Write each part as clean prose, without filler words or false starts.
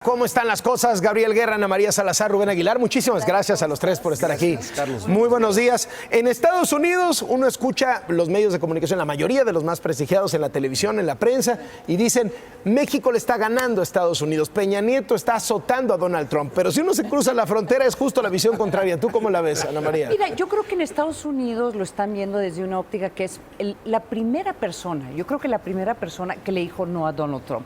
¿Cómo están las cosas? Gabriel Guerra, Ana María Salazar, Rubén Aguilar. Muchísimas gracias a los tres por estar aquí. Carlos. Muy buenos días. En Estados Unidos uno escucha los medios de comunicación, la mayoría de los más prestigiados en la televisión, en la prensa, y dicen, México le está ganando a Estados Unidos. Peña Nieto está azotando a Donald Trump. Pero si uno se cruza la frontera es justo la visión contraria. ¿Tú cómo la ves, Ana María? Mira, yo creo que en Estados Unidos lo están viendo desde una óptica que es la primera persona, yo creo que la primera persona que le dijo no a Donald Trump.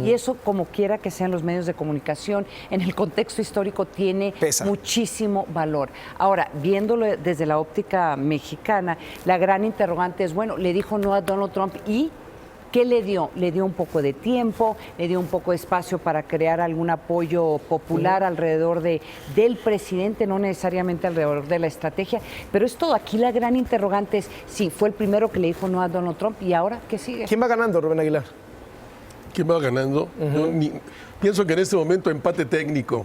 Y eso, como quiera que sean los medios de comunicación, en el contexto histórico tiene muchísimo valor. Ahora, viéndolo desde la óptica mexicana, la gran interrogante es, bueno, le dijo no a Donald Trump y ¿qué le dio? Le dio un poco de tiempo, le dio un poco de espacio para crear algún apoyo popular alrededor del presidente, no necesariamente alrededor de la estrategia, pero es todo. Aquí la gran interrogante es, sí, fue el primero que le dijo no a Donald Trump y ahora, ¿qué sigue? ¿Quién va ganando, Rubén Aguilar? ¿Quién va ganando? Pienso que en este momento empate técnico,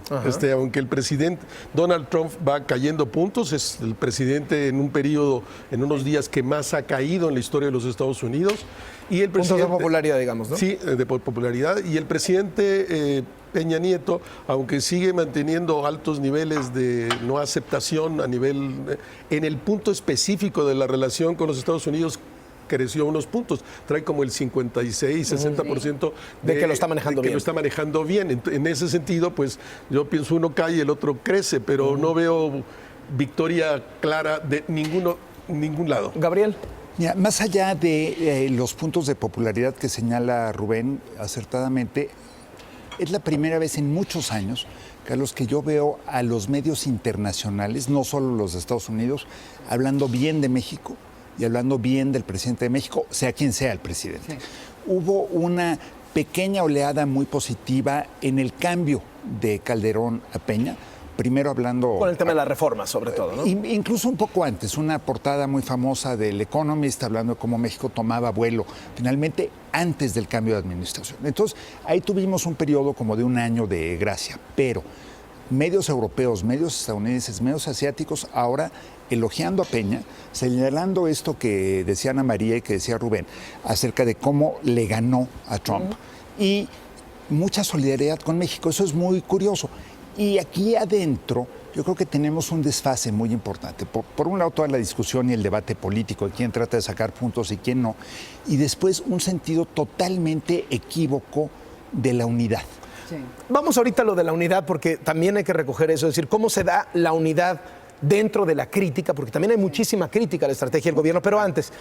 aunque el presidente Donald Trump va cayendo puntos, es el presidente en un periodo, en unos días que más ha caído en la historia de los Estados Unidos. Y el presidente, puntos de popularidad, digamos, ¿no? Sí, de popularidad. Y el presidente Peña Nieto, aunque sigue manteniendo altos niveles de no aceptación a nivel, en el punto específico de la relación con los Estados Unidos, creció unos puntos, trae como el 56, 60% de que lo está manejando bien. Que lo está manejando bien. En ese sentido, pues yo pienso uno cae y el otro crece, pero no veo victoria clara de ningún lado. Gabriel. Mira, más allá de los puntos de popularidad que señala Rubén acertadamente, es la primera vez en muchos años, Carlos, que yo veo a los medios internacionales, no solo los de Estados Unidos, hablando bien de México y hablando bien del presidente de México, sea quien sea el presidente. Sí. Hubo una pequeña oleada muy positiva en el cambio de Calderón a Peña, primero hablando... Con el tema de la reforma, sobre todo, ¿no? Incluso un poco antes, una portada muy famosa del Economist hablando de cómo México tomaba vuelo, finalmente antes del cambio de administración. Entonces, ahí tuvimos un periodo como de un año de gracia, pero medios europeos, medios estadounidenses, medios asiáticos, ahora elogiando a Peña, señalando esto que decía Ana María y que decía Rubén, acerca de cómo le ganó a Trump. Y mucha solidaridad con México, eso es muy curioso. Y aquí adentro, yo creo que tenemos un desfase muy importante. Por un lado, toda la discusión y el debate político, de quién trata de sacar puntos y quién no, y después un sentido totalmente equívoco de la unidad. Sí. Vamos ahorita a lo de la unidad, porque también hay que recoger eso, es decir, cómo se da la unidad dentro de la crítica, porque también hay muchísima crítica a la estrategia del gobierno. Pero antes,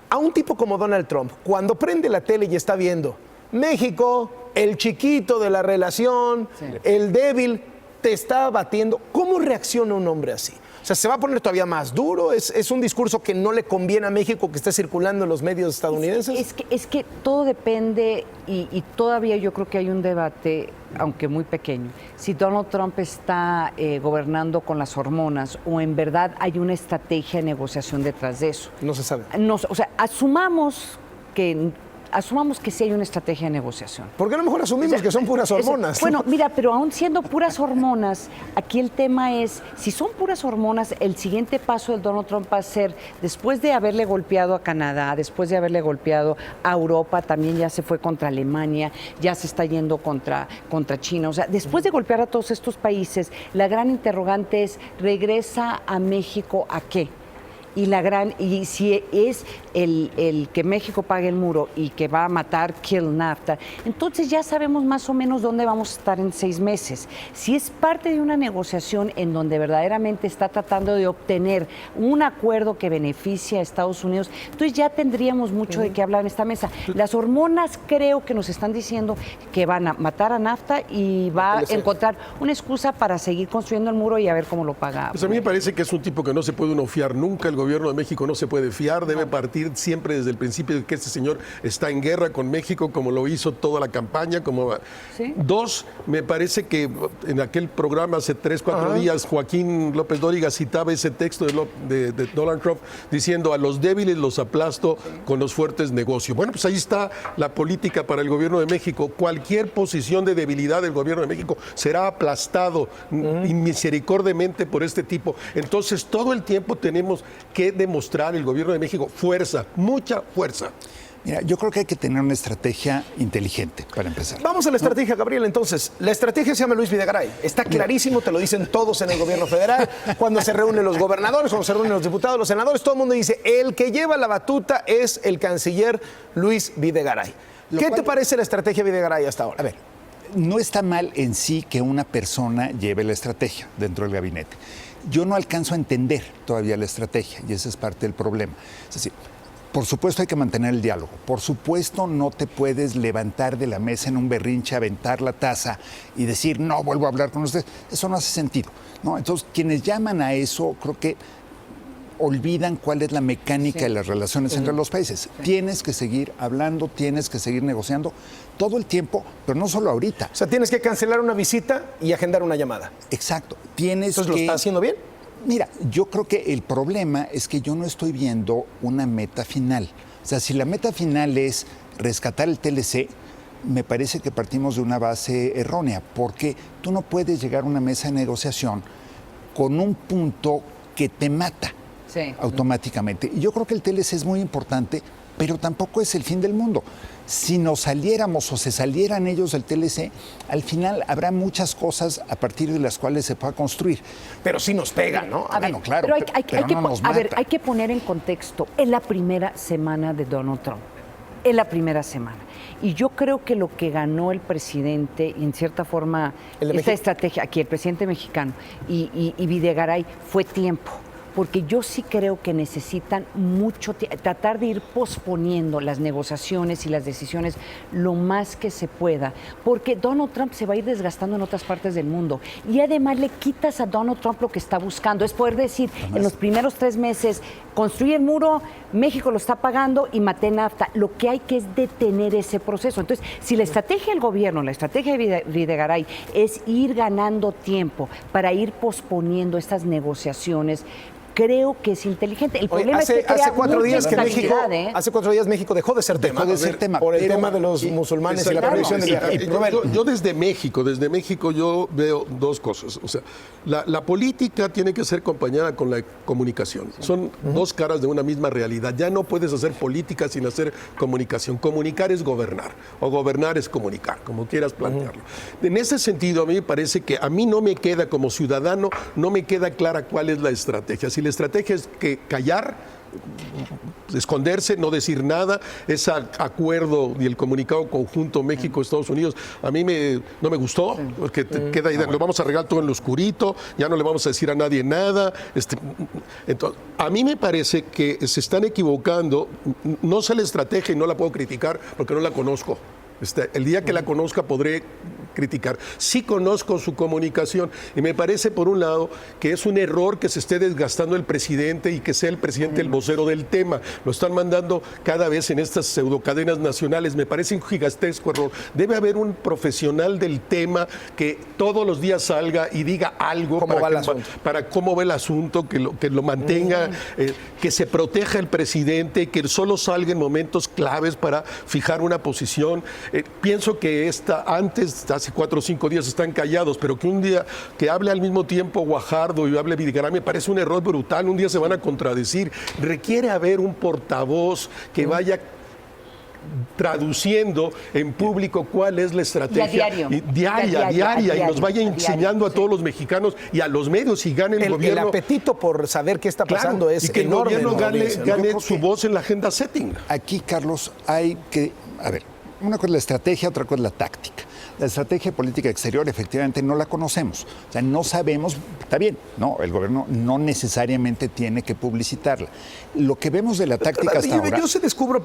a un tipo como Donald Trump, cuando prende la tele y está viendo México, el chiquito de la relación, el débil, te está batiendo, ¿cómo reacciona un hombre así? O sea, ¿se va a poner todavía más duro? ¿Es un discurso que no le conviene a México que esté circulando en los medios estadounidenses? Es que todo depende y todavía yo creo que hay un debate, aunque muy pequeño, si Donald Trump está gobernando con las hormonas o en verdad hay una estrategia de negociación detrás de eso. No se sabe. O sea, asumamos que sí hay una estrategia de negociación. ¿Por qué a lo mejor asumimos que son puras hormonas? Bueno, mira, pero aún siendo puras hormonas, aquí el tema es, si son puras hormonas, el siguiente paso de Donald Trump va a ser, después de haberle golpeado a Canadá, después de haberle golpeado a Europa, también ya se fue contra Alemania, ya se está yendo contra China. O sea, después de golpear a todos estos países, la gran interrogante es, ¿regresa a México a qué? Y si es el que México pague el muro y que va a matar Kill NAFTA, entonces ya sabemos más o menos dónde vamos a estar en 6 meses. Si es parte de una negociación en donde verdaderamente está tratando de obtener un acuerdo que beneficie a Estados Unidos, entonces ya tendríamos mucho de qué hablar en esta mesa. Las hormonas creo que nos están diciendo que van a matar a NAFTA y va a encontrar una excusa para seguir construyendo el muro y a ver cómo lo paga. Pues a mí me parece que es un tipo que no se puede uno fiar nunca. El gobierno de México no se puede fiar, debe partir siempre desde el principio de que este señor está en guerra con México, como lo hizo toda la campaña. ¿Sí? Dos, me parece que en aquel programa hace 3, 4 días, Joaquín López Dóriga citaba ese texto de Donald Trump diciendo: a los débiles los aplasto, con los fuertes negocio. Bueno, pues ahí está la política para el gobierno de México. Cualquier posición de debilidad del gobierno de México será aplastado misericordiamente por este tipo. Entonces, todo el tiempo tenemos que demostrar el gobierno de México fuerza, mucha fuerza. Mira, yo creo que hay que tener una estrategia inteligente para empezar. Vamos a la estrategia, Gabriel, entonces. La estrategia se llama Luis Videgaray. Está clarísimo, te lo dicen todos en el gobierno federal. Cuando se reúnen los gobernadores, cuando se reúnen los diputados, los senadores, todo el mundo dice, el que lleva la batuta es el canciller Luis Videgaray. ¿Qué te parece la estrategia Videgaray hasta ahora? A ver, no está mal en sí que una persona lleve la estrategia dentro del gabinete. Yo no alcanzo a entender todavía la estrategia y ese es parte del problema. Es decir, por supuesto hay que mantener el diálogo. Por supuesto no te puedes levantar de la mesa en un berrinche, aventar la taza y decir, no, vuelvo a hablar con ustedes. Eso no hace sentido, ¿no? Entonces, quienes llaman a eso, creo que olvidan cuál es la mecánica de las relaciones entre los países. Tienes que seguir hablando, tienes que seguir negociando todo el tiempo, pero no solo ahorita. O sea, tienes que cancelar una visita y agendar una llamada. Exacto. Tienes ¿Entonces lo está haciendo bien? Mira, yo creo que el problema es que yo no estoy viendo una meta final. O sea, si la meta final es rescatar el TLC, me parece que partimos de una base errónea, porque tú no puedes llegar a una mesa de negociación con un punto que te mata automáticamente. Y yo creo que el TLC es muy importante, pero tampoco es el fin del mundo. Si nos saliéramos o se salieran ellos del TLC, al final habrá muchas cosas a partir de las cuales se pueda construir. Pero sí nos pega, ¿no? Bueno, claro, pero no nos mata. A ver, hay que poner en contexto, es la primera semana de Donald Trump. Es la primera semana. Y yo creo que lo que ganó el presidente, y en cierta forma, esta estrategia, aquí el presidente mexicano y Videgaray, fue tiempo. Porque yo sí creo que necesitan mucho tratar de ir posponiendo las negociaciones y las decisiones lo más que se pueda, porque Donald Trump se va a ir desgastando en otras partes del mundo y además le quitas a Donald Trump lo que está buscando, es poder decir, en los primeros 3 meses, construye el muro, México lo está pagando y maté NAFTA. Lo que hay que es detener ese proceso. Entonces, si la estrategia del gobierno, la estrategia de Videgaray es ir ganando tiempo para ir posponiendo estas negociaciones, creo que es inteligente. El problema es que hace 4 días que México, ¿eh? hace 4 días México dejó de ser tema. Dejó de ser tema. Por el tema de los musulmanes y la prohibición del viaje. Yo desde México yo veo 2 cosas. O sea, la política tiene que ser acompañada con la comunicación. Son 2 caras de una misma realidad. Ya no puedes hacer política sin hacer comunicación. Comunicar es gobernar, o gobernar es comunicar, como quieras plantearlo. En ese sentido, a mí me parece que a mí no me queda, como ciudadano, no me queda clara cuál es la estrategia. Si la estrategia es que callar, esconderse, no decir nada, ese acuerdo y el comunicado conjunto México-Estados Unidos, a mí no me gustó, porque queda ahí, lo vamos a regalar todo en lo oscurito, ya no le vamos a decir a nadie nada. Entonces, a mí me parece que se están equivocando, no sé la estrategia y no la puedo criticar porque no la conozco. El día que la conozca podré criticar. Sí conozco su comunicación y me parece, por un lado, que es un error que se esté desgastando el presidente y que sea el presidente el vocero del tema. Lo están mandando cada vez en estas pseudocadenas nacionales. Me parece un gigantesco error. Debe haber un profesional del tema que todos los días salga y diga algo para cómo va el asunto, que lo mantenga, que se proteja el presidente, que solo salga en momentos claves para fijar una posición. Pienso que hace 4 o 5 días están callados, pero que un día que hable al mismo tiempo Guajardo y hable Videgaray me parece un error brutal. Un día se van a contradecir. Requiere haber un portavoz que vaya traduciendo en público cuál es la estrategia diaria y nos vaya enseñando a todos los mexicanos y a los medios y gane el gobierno. El apetito por saber qué está pasando es y que enorme. El gobierno gane su voz en la agenda setting. Aquí, Carlos, hay que, una cosa es la estrategia, otra cosa es la táctica. La estrategia política exterior efectivamente no la conocemos. O sea, no sabemos, está bien, no, el gobierno no necesariamente tiene que publicitarla. Lo que vemos de la táctica hasta ahora... Yo descubro,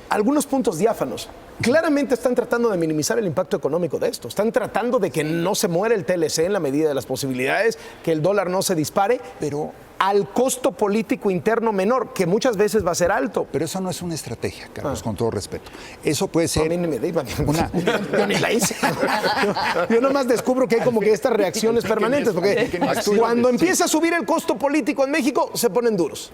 algunos puntos diáfanos. Claramente están tratando de minimizar el impacto económico de esto. Están tratando de que no se muera el TLC en la medida de las posibilidades, que el dólar no se dispare, pero al costo político interno menor, que muchas veces va a ser alto. Pero eso no es una estrategia, Carlos, con todo respeto. Eso puede ser... A mí ni me diga, yo ni la hice. Yo nomás descubro que hay como que estas reacciones permanentes, porque cuando empieza a subir el costo político en México, se ponen duros.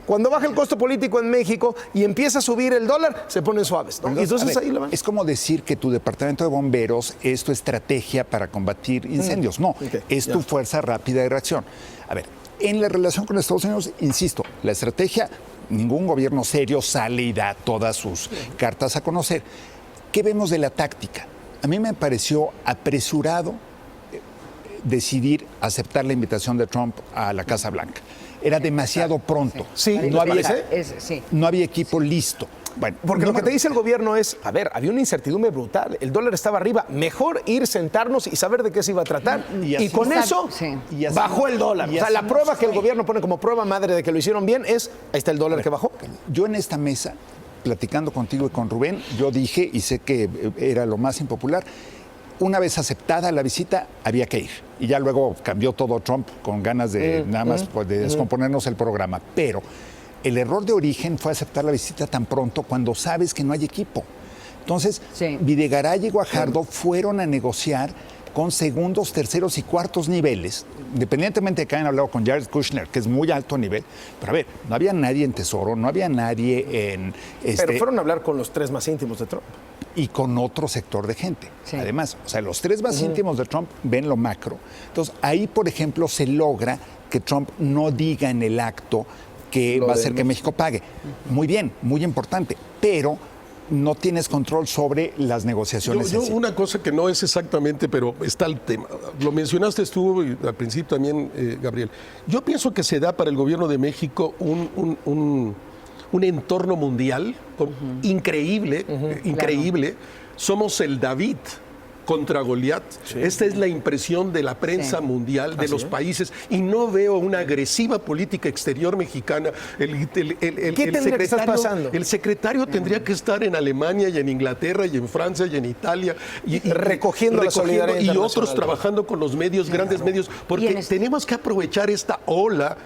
Cuando baja el costo político en México y empieza a subir el dólar, se ponen suaves, ¿no? Entonces, ahí lo van. Es como decir que tu departamento de bomberos es tu estrategia para combatir incendios. No, es tu fuerza rápida de reacción. A ver, en la relación con Estados Unidos, insisto, la estrategia ningún gobierno serio sale y da todas sus cartas a conocer. ¿Qué vemos de la táctica? A mí me pareció apresurado decidir aceptar la invitación de Trump a la Casa Blanca. Era demasiado pronto. Sí, no había equipo listo. Bueno, porque lo que te dice el gobierno es, a ver, había una incertidumbre brutal, el dólar estaba arriba, mejor ir, sentarnos y saber de qué se iba a tratar. Y con eso bajó el dólar. O sea, la prueba que el gobierno pone como prueba madre de que lo hicieron bien es, ahí está el dólar que bajó. Yo en esta mesa, platicando contigo y con Rubén, yo dije, y sé que era lo más impopular, una vez aceptada la visita, había que ir. Y ya luego cambió todo Trump con ganas de nada más de descomponernos el programa. Pero el error de origen fue aceptar la visita tan pronto cuando sabes que no hay equipo. Entonces, Videgaray y Guajardo fueron a negociar con segundos, terceros y cuartos niveles, independientemente de que hayan hablado con Jared Kushner, que es muy alto nivel. Pero a ver, no había nadie en Tesoro, no había nadie en... Pero fueron a hablar con los 3 más íntimos de Trump. Y con otro sector de gente. Además, o sea, los 3 más íntimos de Trump ven lo macro. Entonces, ahí, por ejemplo, se logra que Trump no diga en el acto que va a hacer que México pague. Muy bien, muy importante, pero no tienes control sobre las negociaciones. Yo una cosa que no es exactamente, pero está el tema. Lo mencionaste tú al principio también, Gabriel. Yo pienso que se da para el gobierno de México un entorno mundial increíble, increíble. Claro. Somos el David contra Goliat. Esta es la impresión de la prensa mundial, de los países, y no veo una agresiva política exterior mexicana. El secretario tendría que estar en Alemania y en Inglaterra y en Francia y en Italia y recogiendo la solidaridad y otros trabajando con los medios, grandes medios, porque tenemos que aprovechar esta ola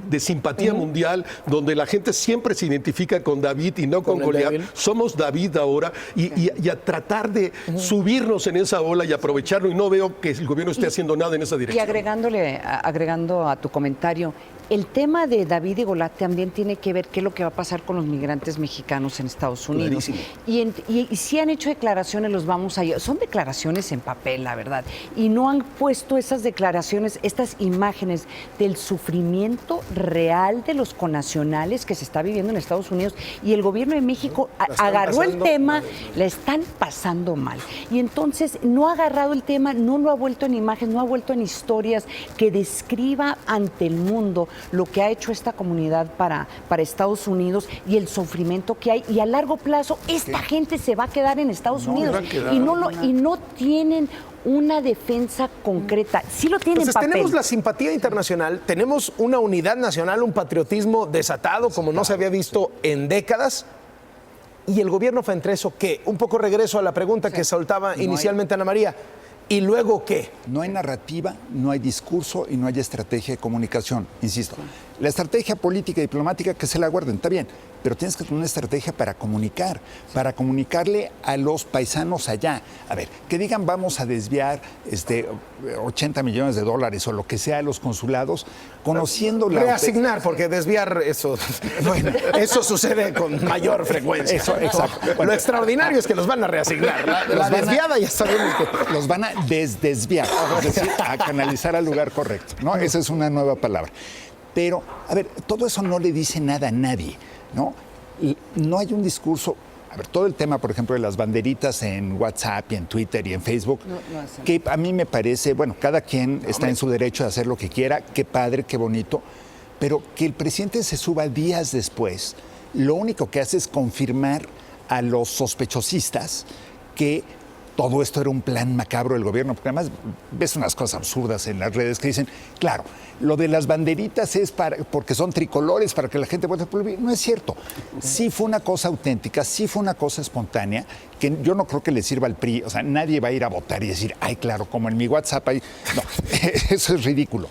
de simpatía mundial, donde la gente siempre se identifica con David y no con Goliat. Somos David ahora y a tratar de subirnos en esa ola y aprovecharlo, y no veo que el gobierno esté haciendo nada en esa dirección. Y agregando a tu comentario, el tema de David y Goliat también tiene que ver qué es lo que va a pasar con los migrantes mexicanos en Estados Unidos. Y si han hecho declaraciones, los vamos a... Son declaraciones en papel, la verdad. Y no han puesto esas declaraciones, estas imágenes del sufrimiento real de los connacionales que se está viviendo en Estados Unidos. Y el gobierno de México agarró el tema, la están pasando mal. Y entonces no ha agarrado el tema, no lo ha vuelto en imágenes, no ha vuelto en historias que describa ante el mundo lo que ha hecho esta comunidad para Estados Unidos y el sufrimiento que hay. Y a largo plazo, esta gente se va a quedar en Estados Unidos. Y no tienen una defensa concreta. Sí lo tienen en papel. Tenemos la simpatía internacional, tenemos una unidad nacional, un patriotismo desatado como no se había visto en décadas. Y el gobierno fue entre eso, ¿qué? Un poco regreso a la pregunta que soltaba inicialmente Ana María. ¿Y luego qué? No hay narrativa, no hay discurso y no hay estrategia de comunicación. Insisto, la estrategia política y diplomática que se la guarden, está bien, pero tienes que tener una estrategia para comunicar, para comunicarle a los paisanos allá. A ver, que digan vamos a desviar 80 millones de dólares o lo que sea a los consulados, conociendo la... Reasignar, porque desviar eso, bueno, eso sucede con mayor frecuencia. Eso, exacto. Bueno, lo extraordinario es que los van a reasignar. La desviada ya sabemos que... Los van a desviar, es decir, a canalizar al lugar correcto, ¿no? Esa es una nueva palabra. Pero, a ver, todo eso no le dice nada a nadie, ¿no? No hay un discurso. A ver, todo el tema, por ejemplo, de las banderitas en WhatsApp y en Twitter y en Facebook, que a mí me parece, bueno, cada quien está en su derecho de hacer lo que quiera, qué padre, qué bonito, pero que el presidente se suba días después, lo único que hace es confirmar a los sospechosistas que todo esto era un plan macabro del gobierno, porque además ves unas cosas absurdas en las redes que dicen, claro, lo de las banderitas es porque son tricolores, para que la gente vote por el... No es cierto. Sí fue una cosa auténtica, sí fue una cosa espontánea, que yo no creo que le sirva al PRI. O sea, nadie va a ir a votar y decir, ay, claro, como en mi WhatsApp hay... No, eso es ridículo.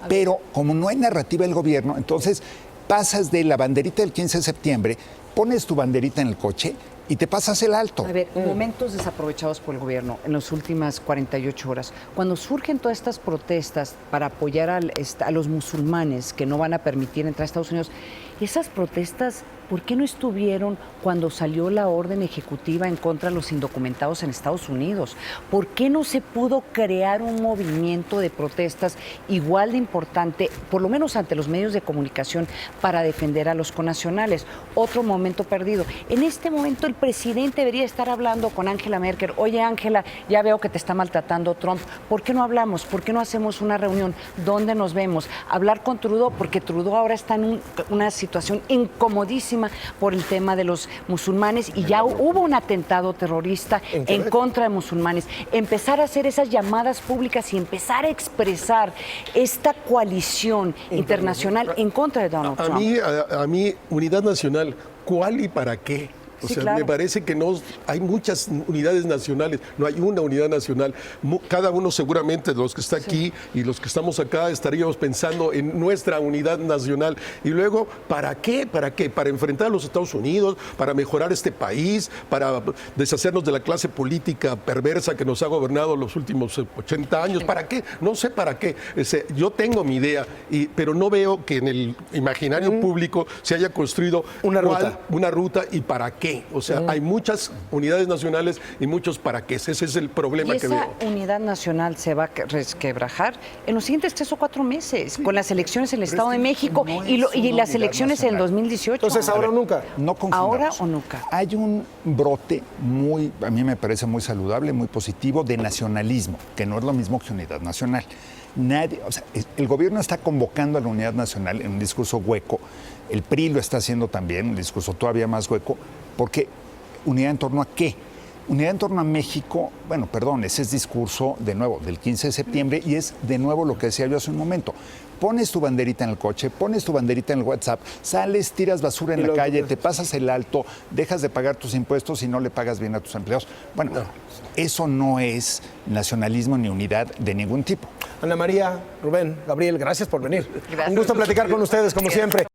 Pero como no hay narrativa del gobierno, entonces pasas de la banderita del 15 de septiembre, pones tu banderita en el coche y te pasas el alto. A ver, momentos desaprovechados por el gobierno en las últimas 48 horas. Cuando surgen todas estas protestas para apoyar a los musulmanes que no van a permitir entrar a Estados Unidos, esas protestas, ¿por qué no estuvieron cuando salió la orden ejecutiva en contra de los indocumentados en Estados Unidos? ¿Por qué no se pudo crear un movimiento de protestas igual de importante, por lo menos ante los medios de comunicación, para defender a los connacionales? Otro momento perdido. En este momento el presidente debería estar hablando con Angela Merkel. Oye, Angela, ya veo que te está maltratando Trump. ¿Por qué no hablamos? ¿Por qué no hacemos una reunión? ¿Dónde nos vemos? Hablar con Trudeau, porque Trudeau ahora está en una situación incomodísima por el tema de los musulmanes y ya hubo un atentado terrorista en contra de musulmanes. Empezar a hacer esas llamadas públicas y empezar a expresar esta coalición internacional en contra de Donald Trump. A mí, unidad nacional, ¿cuál y para qué? O Sí, sea, claro. me parece que no hay muchas unidades nacionales, no hay una unidad nacional. Cada uno seguramente de los que está aquí y los que estamos acá estaríamos pensando en nuestra unidad nacional. Y luego, ¿para qué? ¿Para qué? Para enfrentar a los Estados Unidos, para mejorar este país, para deshacernos de la clase política perversa que nos ha gobernado los últimos 80 años. ¿Para qué? No sé para qué. Yo tengo mi idea, pero no veo que en el imaginario público se haya construido una ruta y para qué. O sea, hay muchas unidades nacionales y muchos para qué. Ese es el problema que veo. Y esa unidad nacional se va a resquebrajar en los siguientes 3 o 4 meses, con las elecciones en el Estado de México y las elecciones en el 2018. Entonces, ¿ahora o nunca? No confundamos. ¿Ahora o nunca? Hay un brote a mí me parece muy saludable, muy positivo, de nacionalismo, que no es lo mismo que unidad nacional. El gobierno está convocando a la unidad nacional en un discurso hueco. El PRI lo está haciendo también, un discurso todavía más hueco, porque unidad en torno a qué? Unidad en torno a México, ese es discurso, de nuevo, del 15 de septiembre y es de nuevo lo que decía yo hace un momento. Pones tu banderita en el coche, pones tu banderita en el WhatsApp, sales, tiras basura en la calle, te pasas el alto, dejas de pagar tus impuestos y no le pagas bien a tus empleados. Bueno, eso no es nacionalismo ni unidad de ningún tipo. Ana María, Rubén, Gabriel, gracias por venir. Gracias. Un gusto platicar con ustedes, como siempre.